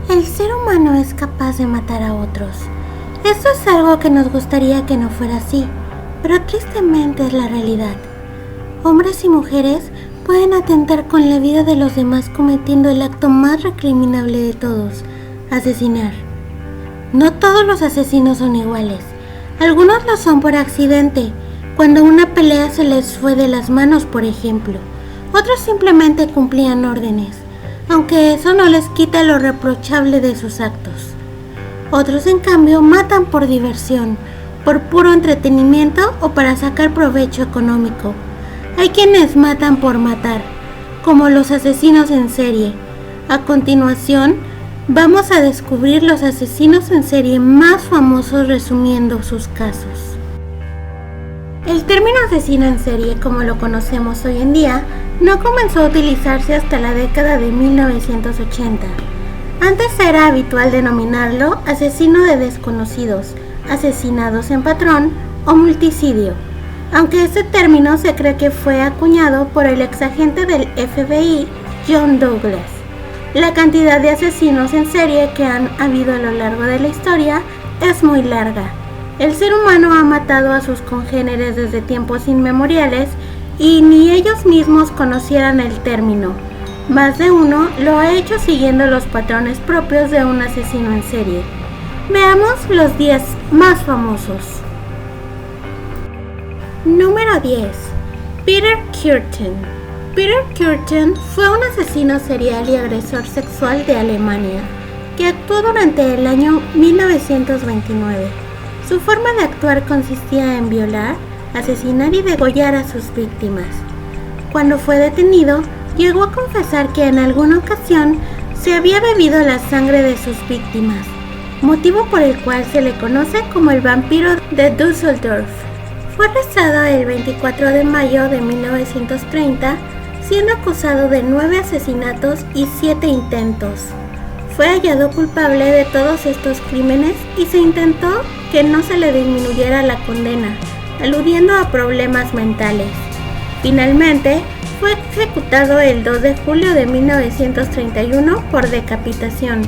El ser humano es capaz de matar a otros. Esto es algo que nos gustaría que no fuera así, pero tristemente es la realidad. Hombres y mujeres pueden atentar con la vida de los demás cometiendo el acto más recriminable de todos, asesinar. No todos los asesinos son iguales. Algunos lo son por accidente, cuando una pelea se les fue de las manos, por ejemplo. Otros simplemente cumplían órdenes, aunque eso no les quita lo reprochable de sus actos. Otros, en cambio, matan por diversión, por puro entretenimiento o para sacar provecho económico. Hay quienes matan por matar, como los asesinos en serie. A continuación, vamos a descubrir los asesinos en serie más famosos resumiendo sus casos. El término asesino en serie, como lo conocemos hoy en día, no comenzó a utilizarse hasta la década de 1980. Antes era habitual denominarlo asesino de desconocidos, asesinados en patrón o multicidio, aunque este término se cree que fue acuñado por el exagente del FBI, John Douglas. La cantidad de asesinos en serie que han habido a lo largo de la historia es muy larga. El ser humano ha matado a sus congéneres desde tiempos inmemoriales y ni ellos mismos conocieran el término. Más de uno lo ha hecho siguiendo los patrones propios de un asesino en serie. Veamos los 10 más famosos. Número 10. Peter Kürten. Peter Kürten fue un asesino serial y agresor sexual de Alemania, que actuó durante el año 1929. Su forma de actuar consistía en violar, asesinar y degollar a sus víctimas. Cuando fue detenido, llegó a confesar que en alguna ocasión se había bebido la sangre de sus víctimas, motivo por el cual se le conoce como el vampiro de Düsseldorf. Fue arrestado el 24 de mayo de 1930, siendo acusado de 9 asesinatos y 7 intentos. Fue hallado culpable de todos estos crímenes y se intentó que no se le disminuyera la condena, aludiendo a problemas mentales. Finalmente, fue ejecutado el 2 de julio de 1931 por decapitación.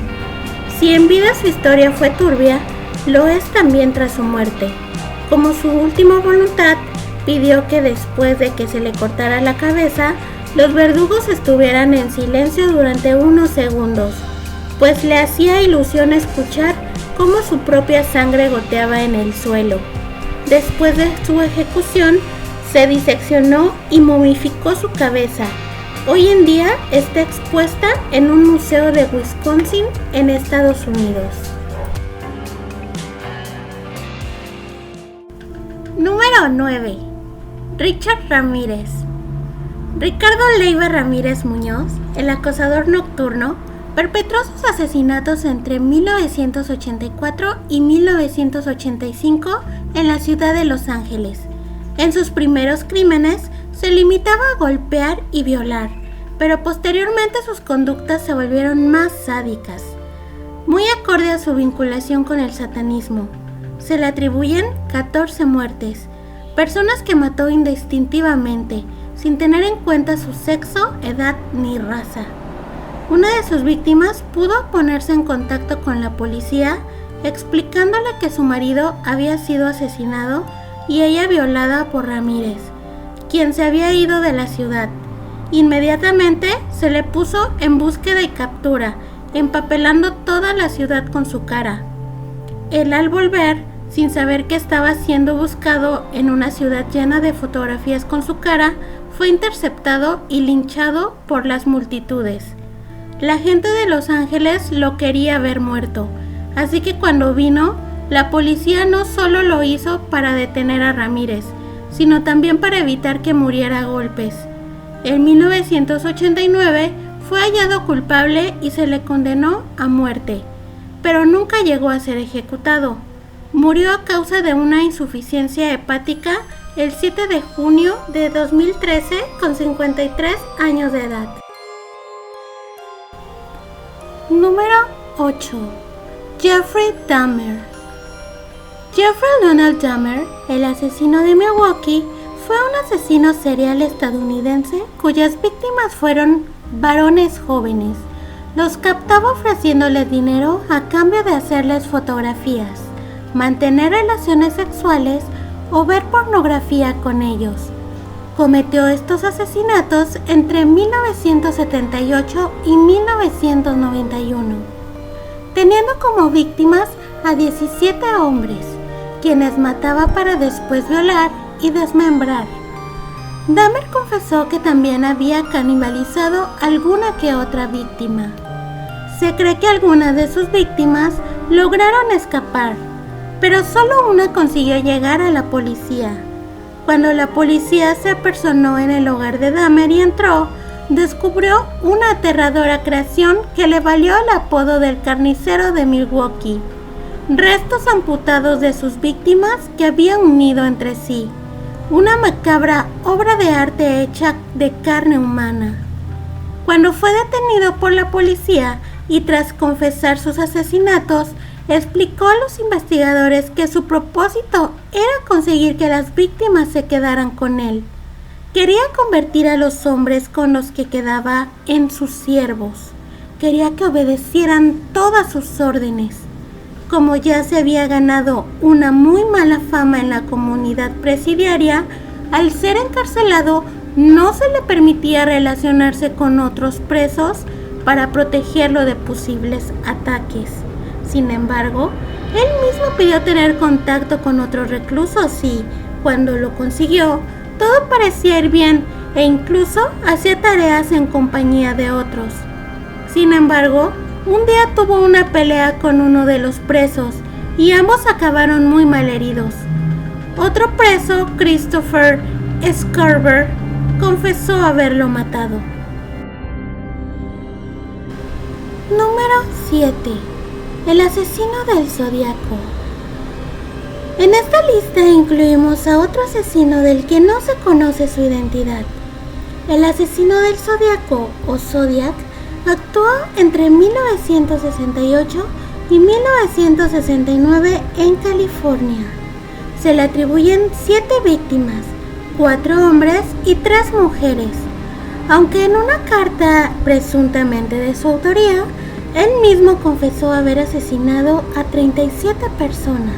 Si en vida su historia fue turbia, lo es también tras su muerte. Como su última voluntad, pidió que después de que se le cortara la cabeza, los verdugos estuvieran en silencio durante unos segundos, pues le hacía ilusión escuchar cómo su propia sangre goteaba en el suelo. Después de su ejecución, se diseccionó y momificó su cabeza. Hoy en día está expuesta en un museo de Wisconsin, en Estados Unidos. Número 9. Richard Ramírez. Ricardo Leiva Ramírez Muñoz, el acosador nocturno, perpetró sus asesinatos entre 1984 y 1985 en la ciudad de Los Ángeles. En sus primeros crímenes se limitaba a golpear y violar, pero posteriormente sus conductas se volvieron más sádicas. Muy acorde a su vinculación con el satanismo, se le atribuyen 14 muertes, personas que mató indistintivamente, sin tener en cuenta su sexo, edad ni raza. Una de sus víctimas pudo ponerse en contacto con la policía explicándole que su marido había sido asesinado y ella violada por Ramírez, quien se había ido de la ciudad. Inmediatamente se le puso en búsqueda y captura, empapelando toda la ciudad con su cara. Él, al volver, sin saber que estaba siendo buscado en una ciudad llena de fotografías con su cara, fue interceptado y linchado por las multitudes. La gente de Los Ángeles lo quería ver muerto, así que cuando vino, la policía no solo lo hizo para detener a Ramírez, sino también para evitar que muriera a golpes. En 1989 fue hallado culpable y se le condenó a muerte, pero nunca llegó a ser ejecutado. Murió a causa de una insuficiencia hepática el 7 de junio de 2013 con 53 años de edad. Número 8. Jeffrey Dahmer. Jeffrey Donald Dahmer, el asesino de Milwaukee, fue un asesino serial estadounidense cuyas víctimas fueron varones jóvenes. Los captaba ofreciéndoles dinero a cambio de hacerles fotografías, mantener relaciones sexuales o ver pornografía con ellos. Cometió estos asesinatos entre 1978 y 1991, teniendo como víctimas a 17 hombres, quienes mataba para después violar y desmembrar. Dahmer confesó que también había canibalizado alguna que otra víctima. Se cree que algunas de sus víctimas lograron escapar, pero solo una consiguió llegar a la policía. Cuando la policía se apersonó en el hogar de Dahmer y entró, descubrió una aterradora creación que le valió el apodo del carnicero de Milwaukee: restos amputados de sus víctimas que habían unido entre sí, una macabra obra de arte hecha de carne humana. Cuando fue detenido por la policía y tras confesar sus asesinatos, explicó a los investigadores que su propósito era conseguir que las víctimas se quedaran con él. Quería convertir a los hombres con los que quedaba en sus siervos. Quería que obedecieran todas sus órdenes. Como ya se había ganado una muy mala fama en la comunidad presidiaria, al ser encarcelado no se le permitía relacionarse con otros presos para protegerlo de posibles ataques. Sin embargo, él mismo pidió tener contacto con otros reclusos y, cuando lo consiguió, todo parecía ir bien e incluso hacía tareas en compañía de otros. Sin embargo, un día tuvo una pelea con uno de los presos y ambos acabaron muy malheridos. Otro preso, Christopher Scarver, confesó haberlo matado. Número 7. El asesino del Zodiaco. En esta lista incluimos a otro asesino del que no se conoce su identidad. El asesino del Zodiaco, o Zodiac, actuó entre 1968 y 1969 en California. Se le atribuyen 7 víctimas, 4 hombres y 3 mujeres, aunque en una carta presuntamente de su autoría, él mismo confesó haber asesinado a 37 personas.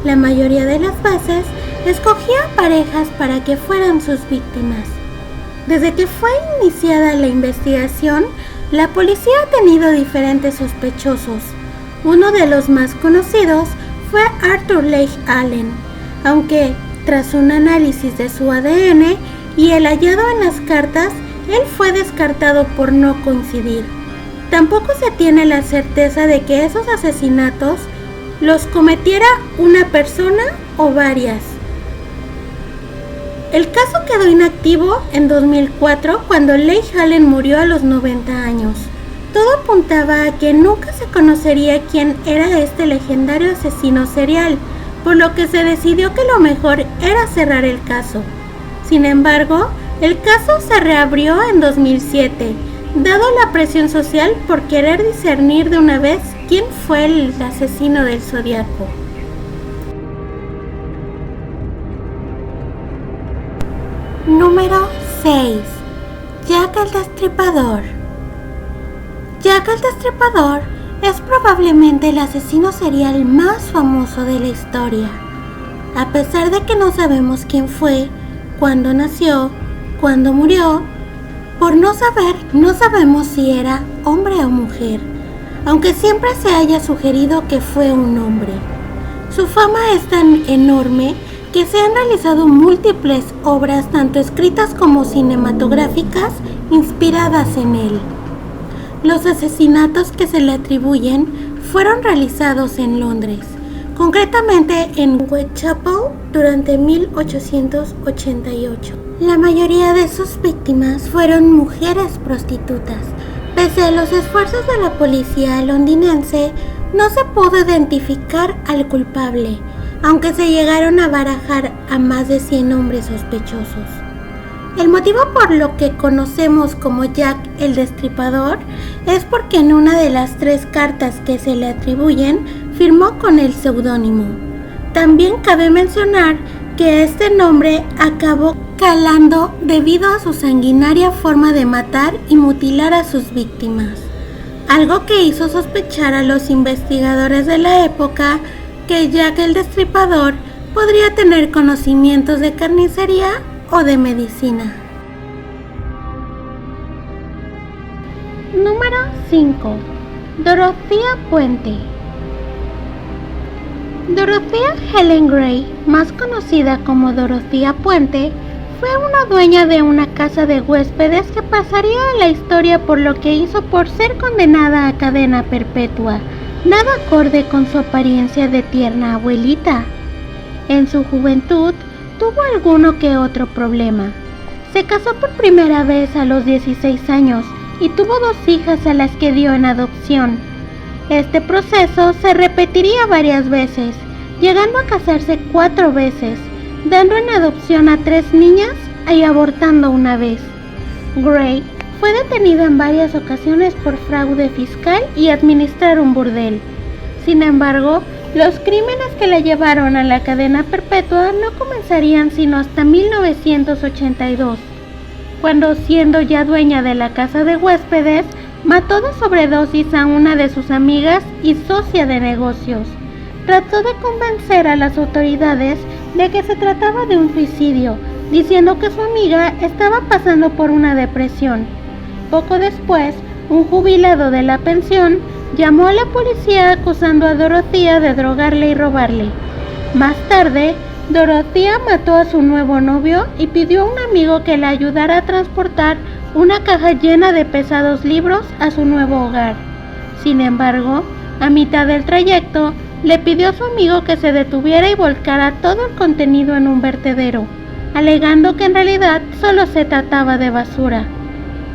La mayoría de las veces escogía parejas para que fueran sus víctimas. Desde que fue iniciada la investigación, la policía ha tenido diferentes sospechosos. Uno de los más conocidos fue Arthur Leigh Allen, aunque tras un análisis de su ADN y el hallado en las cartas, él fue descartado por no coincidir. Tampoco se tiene la certeza de que esos asesinatos los cometiera una persona o varias. El caso quedó inactivo en 2004 cuando Leigh Allen murió a los 90 años. Todo apuntaba a que nunca se conocería quién era este legendario asesino serial, por lo que se decidió que lo mejor era cerrar el caso. Sin embargo, el caso se reabrió en 2007, dado la presión social por querer discernir de una vez quién fue el asesino del Zodiaco. Número 6. Jack el Destripador. Jack el Destripador es probablemente el asesino serial más famoso de la historia. A pesar de que no sabemos quién fue, cuándo nació, cuándo murió, por no saber, no sabemos si era hombre o mujer, aunque siempre se haya sugerido que fue un hombre. Su fama es tan enorme que se han realizado múltiples obras, tanto escritas como cinematográficas, inspiradas en él. Los asesinatos que se le atribuyen fueron realizados en Londres, concretamente en Whitechapel durante 1888. La mayoría de sus víctimas fueron mujeres prostitutas. Pese a los esfuerzos de la policía londinense, no se pudo identificar al culpable, aunque se llegaron a barajar a más de 100 hombres sospechosos. El motivo por lo que conocemos como Jack el Destripador es porque en una de las 3 cartas que se le atribuyen firmó con el seudónimo. También cabe mencionar que este nombre acabó calando debido a su sanguinaria forma de matar y mutilar a sus víctimas. algo que hizo sospechar a los investigadores de la época que Jack el Destripador podría tener conocimientos de carnicería o de medicina. Número 5. Dorothea Puente. Dorothea Helen Gray, más conocida como Dorothea Puente, fue una dueña de una casa de huéspedes que pasaría a la historia por lo que hizo por ser condenada a cadena perpetua, nada acorde con su apariencia de tierna abuelita. En su juventud tuvo alguno que otro problema. Se casó por primera vez a los 16 años y tuvo 2 hijas a las que dio en adopción. Este proceso se repetiría varias veces, llegando a casarse 4 veces, dando en adopción a 3 niñas y abortando una vez. Gray fue detenida en varias ocasiones por fraude fiscal y administrar un burdel. Sin embargo, los crímenes que la llevaron a la cadena perpetua no comenzarían sino hasta 1982, cuando, siendo ya dueña de la casa de huéspedes, mató de sobredosis a una de sus amigas y socia de negocios. Trató de convencer a las autoridades de que se trataba de un suicidio, diciendo que su amiga estaba pasando por una depresión. Poco después, un jubilado de la pensión llamó a la policía acusando a Dorothea de drogarle y robarle. Más tarde, Dorothea mató a su nuevo novio y pidió a un amigo que la ayudara a transportar una caja llena de pesados libros a su nuevo hogar. Sin embargo, a mitad del trayecto, le pidió a su amigo que se detuviera y volcara todo el contenido en un vertedero, alegando que en realidad solo se trataba de basura.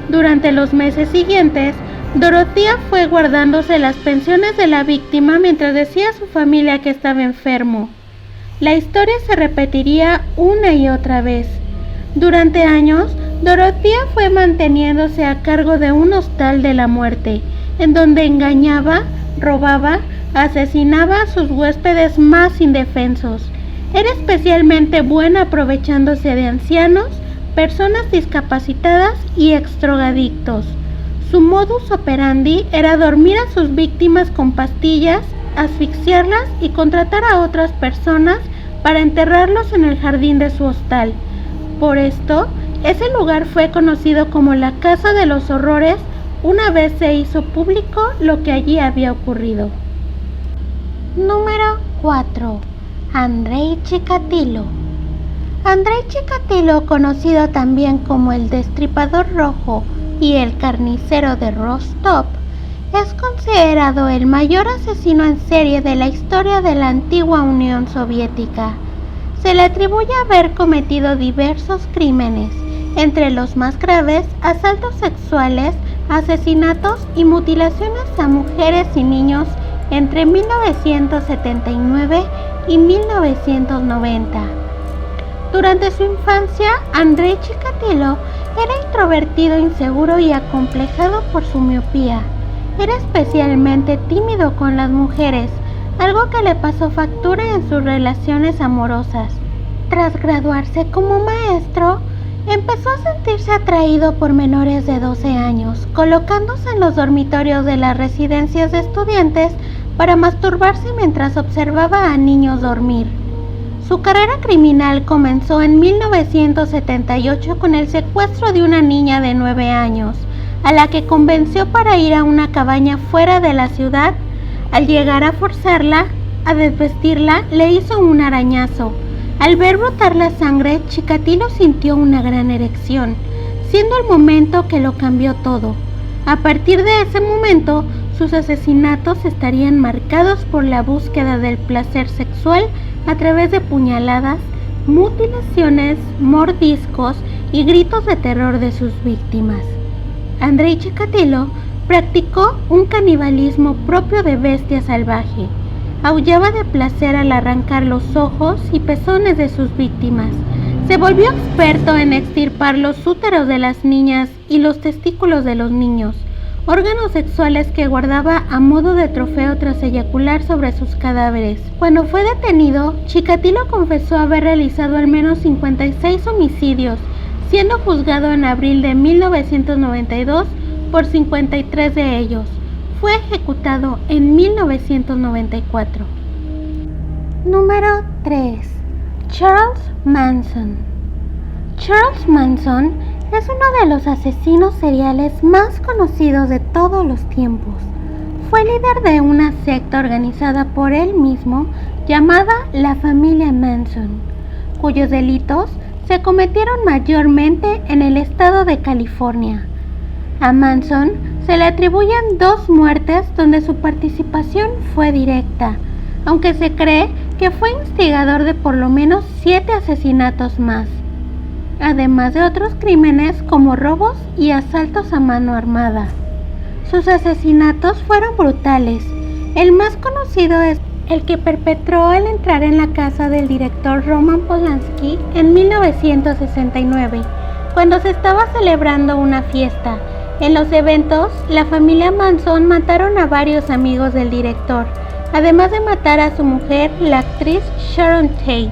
Durante los meses siguientes, Dorothea fue guardándose las pensiones de la víctima mientras decía a su familia que estaba enfermo. La historia se repetiría una y otra vez. Durante años, Dorothea fue manteniéndose a cargo de un hostal de la muerte, en donde engañaba, robaba, asesinaba a sus huéspedes más indefensos. Era especialmente buena aprovechándose de ancianos, personas discapacitadas y exdrogadictos. Su modus operandi era dormir a sus víctimas con pastillas, asfixiarlas y contratar a otras personas para enterrarlos en el jardín de su hostal. Por esto, ese lugar fue conocido como la Casa de los Horrores una vez se hizo público lo que allí había ocurrido. Número 4. Andrei Chikatilo. Andrei Chikatilo, conocido también como el Destripador Rojo y el Carnicero de Rostov, es considerado el mayor asesino en serie de la historia de la antigua Unión Soviética. Se le atribuye haber cometido diversos crímenes, entre los más graves, asaltos sexuales, asesinatos y mutilaciones a mujeres y niños entre 1979 y 1990. Durante su infancia, Andrei Chikatilo era introvertido, inseguro y acomplejado por su miopía. Era especialmente tímido con las mujeres, algo que le pasó factura en sus relaciones amorosas. Tras graduarse como maestro, empezó a sentirse atraído por menores de 12 años, colocándose en los dormitorios de las residencias de estudiantes para masturbarse mientras observaba a niños dormir. Su carrera criminal comenzó en 1978 con el secuestro de una niña de 9 años, a la que convenció para ir a una cabaña fuera de la ciudad. Al llegar a forzarla, a desvestirla, le hizo un arañazo. Al ver brotar la sangre, Chikatilo sintió una gran erección, siendo el momento que lo cambió todo. A partir de ese momento, sus asesinatos estarían marcados por la búsqueda del placer sexual a través de puñaladas, mutilaciones, mordiscos y gritos de terror de sus víctimas. Andrei Chikatilo practicó un canibalismo propio de bestia salvaje. Aullaba de placer al arrancar los ojos y pezones de sus víctimas. Se volvió experto en extirpar los úteros de las niñas y los testículos de los niños, órganos sexuales que guardaba a modo de trofeo tras eyacular sobre sus cadáveres. Cuando fue detenido, Chikatilo confesó haber realizado al menos 56 homicidios, siendo juzgado en abril de 1992 por 53 de ellos. fue ejecutado en 1994. Número 3. Charles Manson. Charles Manson es uno de los asesinos seriales más conocidos de todos los tiempos. Fue líder de una secta organizada por él mismo llamada la familia Manson, cuyos delitos se cometieron mayormente en el estado de California. A Manson se le atribuyen 2 muertes donde su participación fue directa, aunque se cree que fue instigador de por lo menos 7 asesinatos más, además de otros crímenes como robos y asaltos a mano armada. Sus asesinatos fueron brutales. El más conocido es el que perpetró al entrar en la casa del director Roman Polanski en 1969, cuando se estaba celebrando una fiesta. En los eventos, la familia Manson mataron a varios amigos del director, además de matar a su mujer, la actriz Sharon Tate.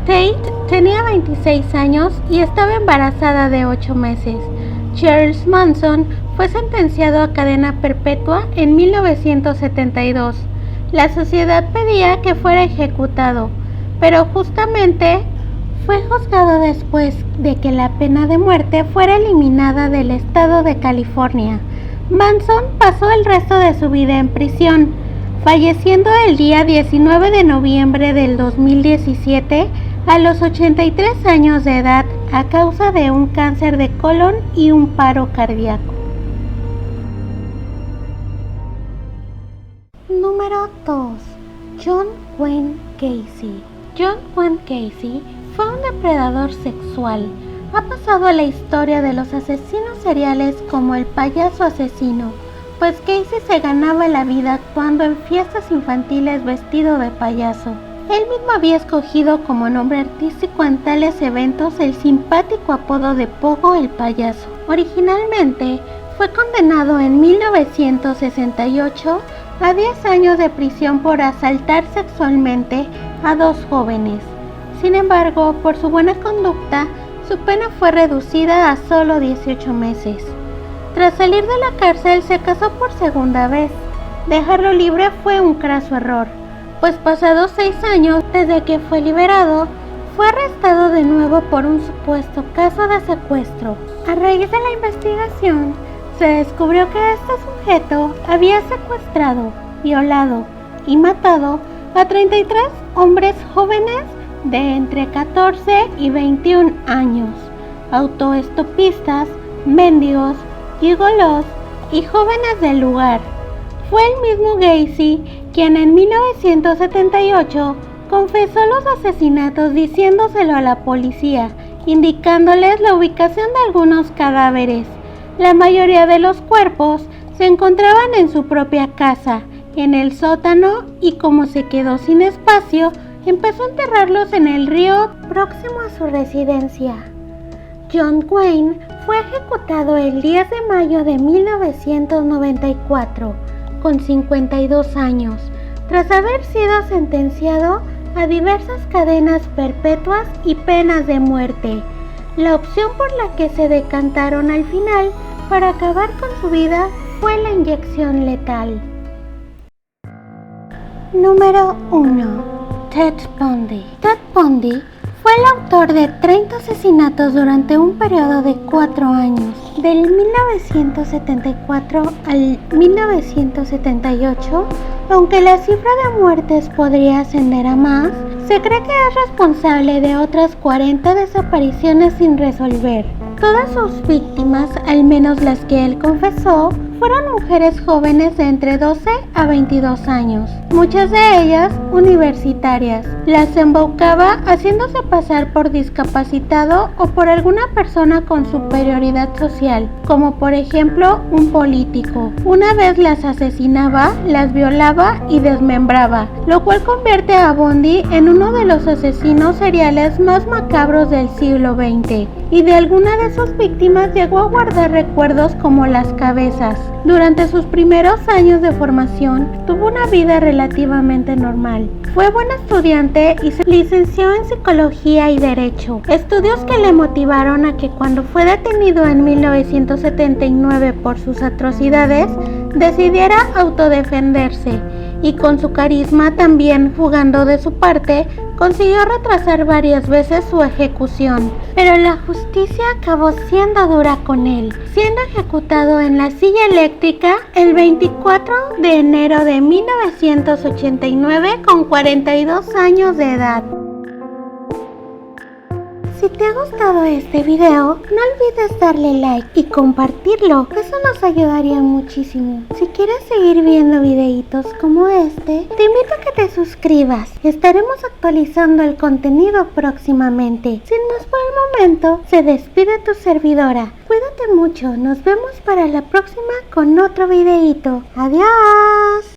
Tate tenía 26 años y estaba embarazada de 8 meses. Charles Manson fue sentenciado a cadena perpetua en 1972. La sociedad pedía que fuera ejecutado, pero justamente fue juzgado después de que la pena de muerte fuera eliminada del estado de California. Manson pasó el resto de su vida en prisión, falleciendo el día 19 de noviembre del 2017 a los 83 años de edad a causa de un cáncer de colon y un paro cardíaco. Número 2. John Wayne Gacy. John Wayne Gacy fue un depredador sexual. Ha pasado a la historia de los asesinos seriales como el payaso asesino, pues Gacy se ganaba la vida actuando en fiestas infantiles vestido de payaso. Él mismo había escogido como nombre artístico en tales eventos el simpático apodo de Pogo el Payaso. Originalmente fue condenado en 1968 a 10 años de prisión por asaltar sexualmente a 2 jóvenes. Sin embargo, por su buena conducta, su pena fue reducida a solo 18 meses. Tras salir de la cárcel, se casó por segunda vez. Dejarlo libre fue un craso error, pues pasados 6 años desde que fue liberado, fue arrestado de nuevo por un supuesto caso de secuestro. A raíz de la investigación, se descubrió que este sujeto había secuestrado, violado y matado a 33 hombres jóvenes de entre 14 y 21 años, autoestopistas, mendigos, gigolos y jóvenes del lugar. Fue el mismo Gacy quien en 1978 confesó los asesinatos diciéndoselo a la policía, indicándoles la ubicación de algunos cadáveres. La mayoría de los cuerpos se encontraban en su propia casa, en el sótano, y como se quedó sin espacio, empezó a enterrarlos en el río próximo a su residencia. John Wayne fue ejecutado el 10 de mayo de 1994, con 52 años, tras haber sido sentenciado a diversas cadenas perpetuas y penas de muerte. La opción por la que se decantaron al final para acabar con su vida fue la inyección letal. Número 1. Ted Bundy. Ted Bundy fue el autor de 30 asesinatos durante un periodo de 4 años, del 1974 al 1978. Aunque la cifra de muertes podría ascender a más, se cree que es responsable de otras 40 desapariciones sin resolver. Todas sus víctimas, al menos las que él confesó, fueron mujeres jóvenes de entre 12 a 22 años, muchas de ellas universitarias. Las embaucaba haciéndose pasar por discapacitado o por alguna persona con superioridad social, como por ejemplo un político. Una vez las asesinaba, las violaba y desmembraba, lo cual convierte a Bundy en uno de los asesinos seriales más macabros del siglo XX. Y de alguna de sus víctimas llegó a guardar recuerdos como las cabezas. Durante sus primeros años de formación, tuvo una vida relativamente normal. Fue buen estudiante y se licenció en Psicología y Derecho, estudios que le motivaron a que cuando fue detenido en 1979 por sus atrocidades, decidiera autodefenderse y con su carisma también jugando de su parte, consiguió retrasar varias veces su ejecución, pero la justicia acabó siendo dura con él, siendo ejecutado en la silla eléctrica el 24 de enero de 1989 con 42 años de edad. Si te ha gustado este video, no olvides darle like y compartirlo, eso nos ayudaría muchísimo. Si quieres seguir viendo videitos como este, te invito a que te suscribas. Estaremos actualizando el contenido próximamente. Sin más por el momento, se despide tu servidora. Cuídate mucho, nos vemos para la próxima con otro videito. ¡Adiós!